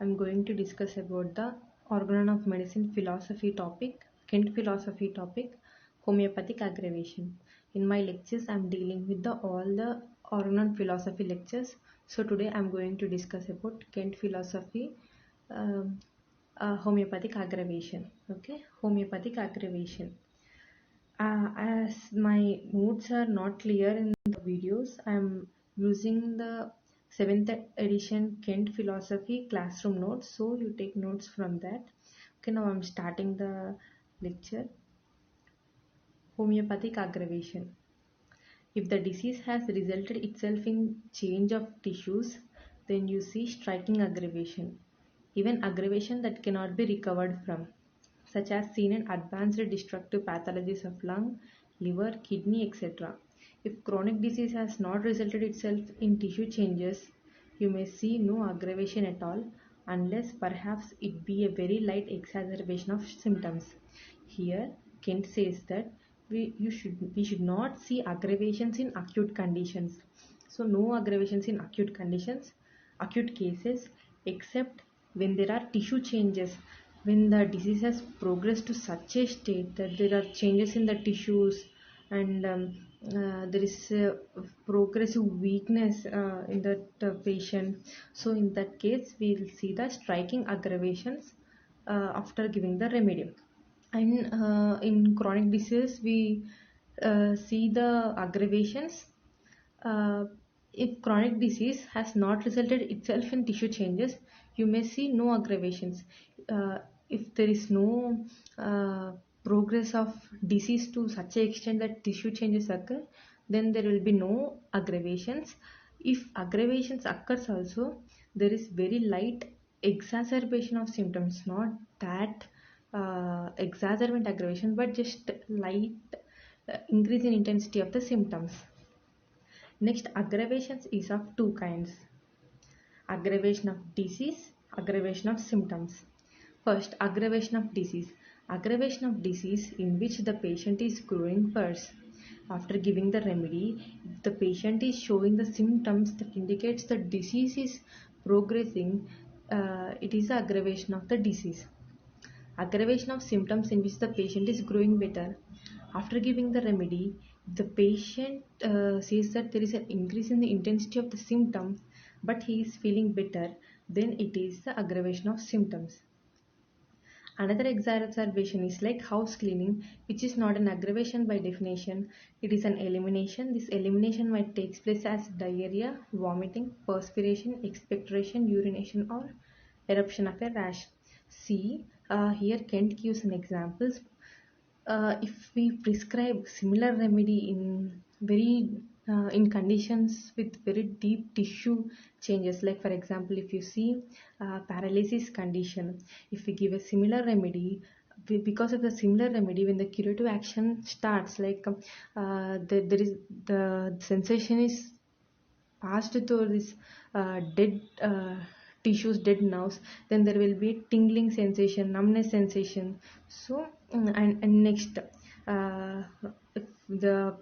I'm going to discuss about the Organon of Medicine philosophy topic, Kent philosophy topic, homeopathic aggravation. In my lectures, I'm dealing with all the Organon philosophy lectures. So today I'm going to discuss about Kent philosophy, um, homeopathic aggravation. Okay, homeopathic aggravation. As my notes are not clear in the videos, I'm using the 7th edition Kent Philosophy classroom notes, so you take notes from that. Okay, now I'm starting the lecture. Homeopathic aggravation. If the disease has resulted itself in change of tissues, then you see striking aggravation, even aggravation that cannot be recovered from, such as seen in advanced destructive pathologies of lung, liver, kidney, etc. If chronic disease has not resulted itself in tissue changes, you may see no aggravation at all, unless perhaps it be a very light exacerbation of symptoms. Here, Kent says that we should not see aggravations in acute conditions. So no aggravations in acute cases, except when there are tissue changes, when the disease has progressed to such a state that there are changes in the tissues, and there is a progressive weakness in that patient. So in that case we will see the striking aggravations after giving the remedy. And in chronic disease we see the aggravations uh, if chronic disease has not resulted itself in tissue changes, you may see no aggravations. If there is no progress of disease to such an extent that tissue changes occur, then there will be no aggravations. If aggravations occurs also, there is very light exacerbation of symptoms, not that exacerbant aggravation, but just light increase in intensity of the symptoms. Next, aggravations is of two kinds: aggravation of disease, aggravation of symptoms. First, aggravation of disease. Aggravation of disease in which the patient is growing worse. After giving the remedy, if the patient is showing the symptoms that indicates the disease is progressing, it is the aggravation of the disease. Aggravation of symptoms in which the patient is growing better. After giving the remedy, if the patient says that there is an increase in the intensity of the symptoms, but he is feeling better, then it is the aggravation of symptoms. Another exacerbation is like house cleaning, which is not an aggravation by definition. It is an elimination. This elimination might take place as diarrhea, vomiting, perspiration, expectoration, urination, or eruption of a rash. See, here Kent gives an examples. If we prescribe similar remedy in conditions with very deep tissue changes, like for example, if you see paralysis condition, if we give a similar remedy, because of the similar remedy, when the curative action starts, like there is the sensation is passed through this dead tissues, dead nerves, then there will be tingling sensation, numbness sensation. So and next, uh, if the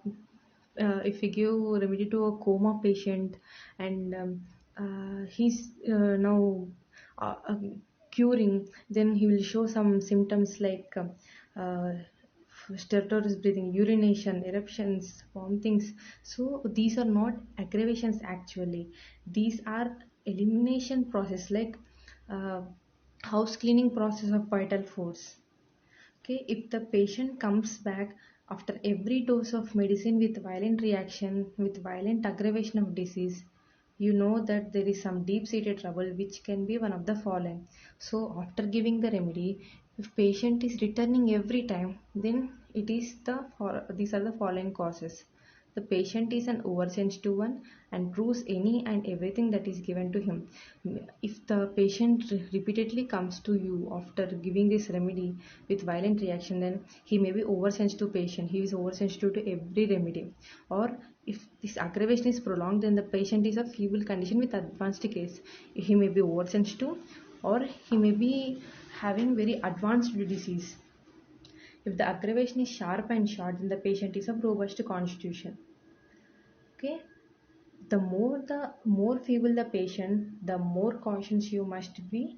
if we give remedy to a coma patient, and he's now curing, then he will show some symptoms like uh, stertorous breathing, urination, eruptions, vomitings. So these are not aggravations actually. These are elimination process, like uh, house cleaning process of vital force. Okay, if the patient comes back after every dose of medicine with violent reaction, with violent aggravation of disease, you know that there is some deep-seated trouble which can be one of the following. So after giving the remedy, if patient is returning every time, then it is these are the following causes. The patient is an oversensitive one and proves any and everything that is given to him. If the patient repeatedly comes to you after giving this remedy with violent reaction, then he may be oversensitive patient. He is oversensitive to every remedy. Or if this aggravation is prolonged, then the patient is a feeble condition with advanced case. He may be oversensitive, or he may be having very advanced disease. If the aggravation is sharp and short, then the patient is of robust constitution. Okay, the more feeble the patient, the more cautious you must be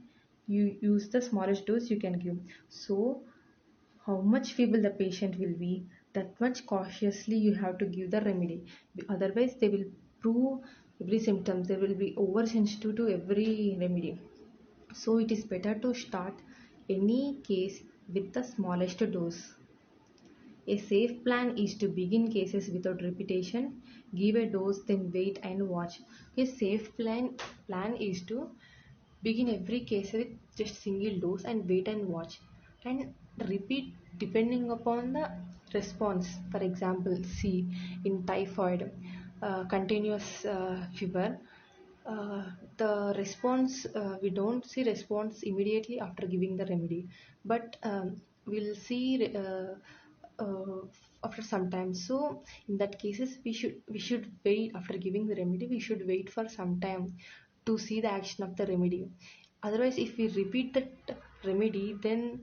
you use the smallest dose you can give. So how much feeble the patient will be, that much cautiously you have to give the remedy. Otherwise they will prove every symptom, they will be oversensitive to every remedy. So it is better to start any case with the smallest dose. A safe plan is to begin cases without repetition, give a dose, then wait and watch. A safe plan is to begin every case with just single dose and wait and watch, and repeat depending upon the response. For example, see, in typhoid, continuous fever, the response, we don't see response immediately after giving the remedy, but we'll see uh, after some time. So in that cases we should wait. After giving the remedy we should wait for some time to see the action of the remedy. Otherwise if we repeat that remedy, then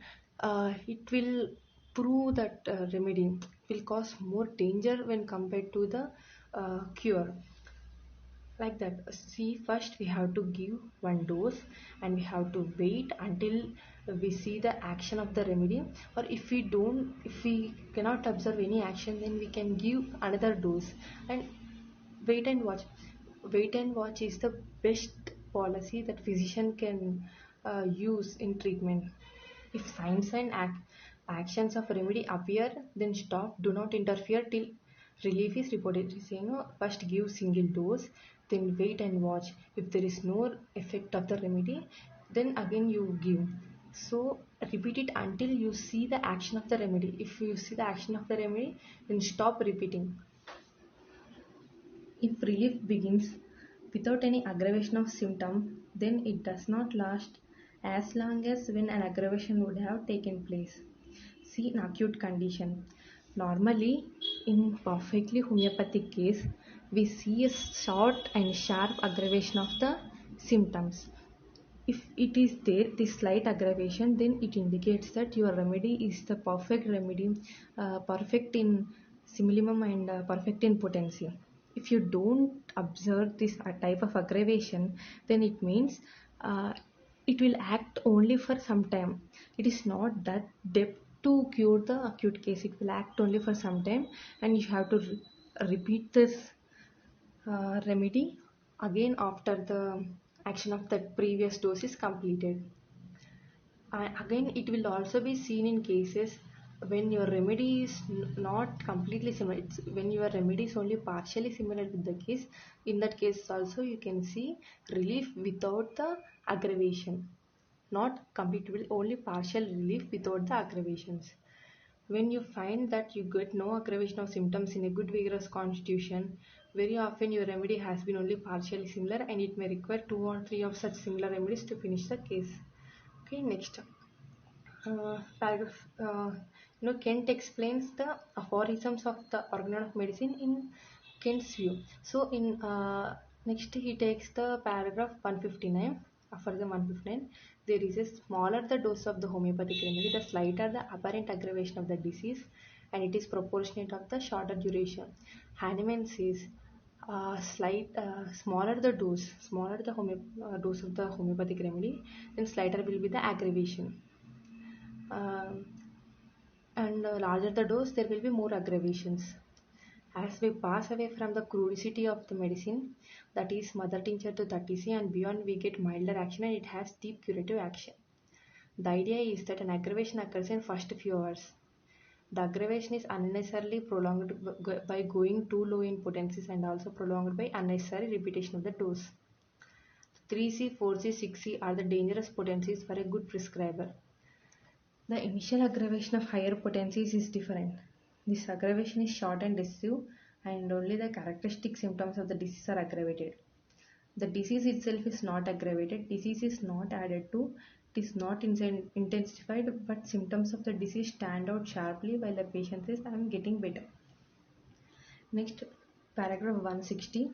it will prove that remedy will cause more danger when compared to the cure. Like that, see, first we have to give one dose and we have to wait until we see the action of the remedy. Or if we cannot observe any action, then we can give another dose and wait and watch. Wait and watch is the best policy that physician can use in treatment. If signs and actions of remedy appear, then stop. Do not interfere till relief is reported. Saying, first give single dose, then wait and watch. If there is no effect of the remedy, then again you give. So repeat it until you see the action of the remedy. If you see the action of the remedy, then stop repeating. If relief begins without any aggravation of symptom, then it does not last as long as when an aggravation would have taken place. See, in acute condition. Normally, in perfectly homeopathic case, we see a short and sharp aggravation of the symptoms. If it is there, this slight aggravation, then it indicates that your remedy is the perfect remedy, perfect in simillimum and perfect in potency. If you don't observe this type of aggravation, then it means uh, it will act only for some time. It is not that depth to cure the acute case. It will act only for some time, and you have to repeat this remedy again after the action of that previous dose is completed. Again, it will also be seen in cases when your remedy is not completely similar. It's when your remedy is only partially similar with the case. In that case also you can see relief without the aggravation. Not complete, only partial relief without the aggravations. When you find that you get no aggravation of symptoms in a good vigorous constitution, very often your remedy has been only partially similar and it may require 2 or 3 of such similar remedies to finish the case. Okay, next. Paragraph. Kent explains the aphorisms of the Organon of Medicine in Kent's view. So, in next he takes the paragraph 159. Aphorism 159. There is a smaller the dose of the homeopathic remedy, the slighter the apparent aggravation of the disease, and it is proportionate of the shorter duration. Hahnemann says, smaller the dose, smaller the dose of the homeopathic remedy, then slighter will be the aggravation. Um, and larger the dose, there will be more aggravations. As we pass away from the crudity of the medicine, that is mother tincture to 30C and beyond, we get milder action and it has deep curative action. The idea is that an aggravation occurs in first few hours. The aggravation is unnecessarily prolonged by going too low in potencies and also prolonged by unnecessary repetition of the dose. 3C, 4C, 6C are the dangerous potencies for a good prescriber. The initial aggravation of higher potencies is different. This aggravation is short and decisive, and only the characteristic symptoms of the disease are aggravated. The disease itself is not aggravated, disease is not added to, it is not intensified, but symptoms of the disease stand out sharply while the patient says, I am getting better. Next, paragraph 160.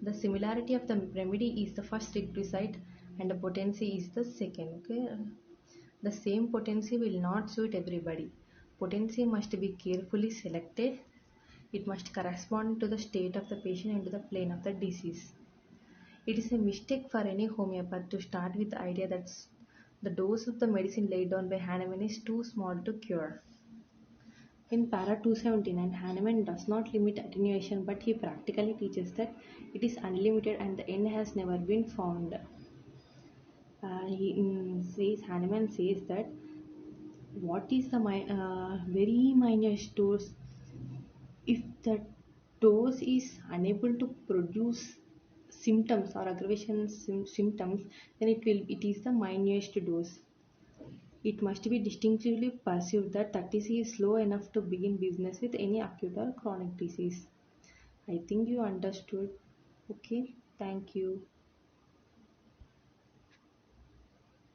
The similarity of the remedy is the first requisite and the potency is the second. Okay, the same potency will not suit everybody. Potency must be carefully selected. It must correspond to the state of the patient and to the plane of the disease. It is a mistake for any homeopath to start with the idea that the dose of the medicine laid down by Hahnemann is too small to cure. In para 279, Hahnemann does not limit attenuation, but he practically teaches that it is unlimited and the end has never been found. Hahnemann says that what is the very minor dose, if the dose is unable to produce symptoms or aggravation symptoms, then it is the minutest dose. It must be distinctively perceived that 30C is low enough to begin business with any acute or chronic disease. I think you understood. Okay, thank you.